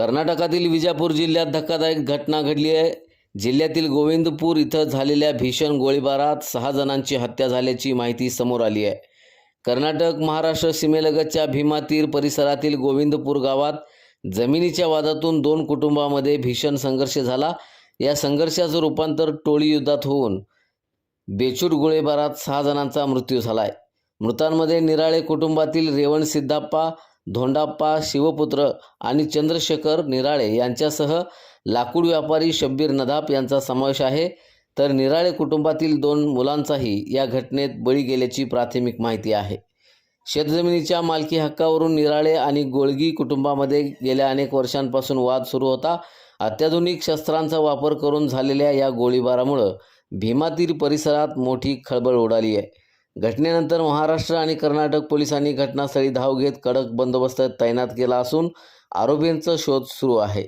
कर्नाटकातील विजापूर जिल्ह्यात धक्कादायक घटना घडली आहे। जिल्ह्यातील गोविंदपूर इथं झालेल्या भीषण गोळीबारात 6 जणांची हत्या झाल्याची माहिती समोर आली आहे। कर्नाटक महाराष्ट्र सीमेलगतच्या भीमातीर परिसरातील गोविंदपूर गावात जमिनीच्या वादातून 2 कुटुंबांमध्ये भीषण संघर्ष झाला। या संघर्षाचं रूपांतर टोळी युद्धात होऊन बेछूट गोळीबारात 6 जणांचा मृत्यू झालाय। मृतांमध्ये निराळे कुटुंबातील रेवण सिद्धप्पा, धोंडाप्पा शिवपुत्र आणि चंद्रशेखर निराळे यांच्यासह लाकूड व्यापारी शब्बीर नदाप यांचा समावेश आहे। तर निराळे कुटुंबातील 2 मुलांचाही या घटनेत बळी गेल्याची प्राथमिक माहिती आहे। शेतजमिनीच्या मालकी हक्कावरून निराळे आणि गोळगी कुटुंबामध्ये गेल्या अनेक वर्षांपासून वाद सुरू होता। अत्याधुनिक शस्त्रांचा वापर करून झालेल्या या गोळीबारामुळे भीमातीर परिसरात मोठी खळबळ उडाली आहे। घटनेनंतर महाराष्ट्र आणि कर्नाटक पोलिसांनी घटनास्थळी धाव घेत कडक बंदोबस्त तैनात केला असून आरोपींचा शोध सुरू आहे।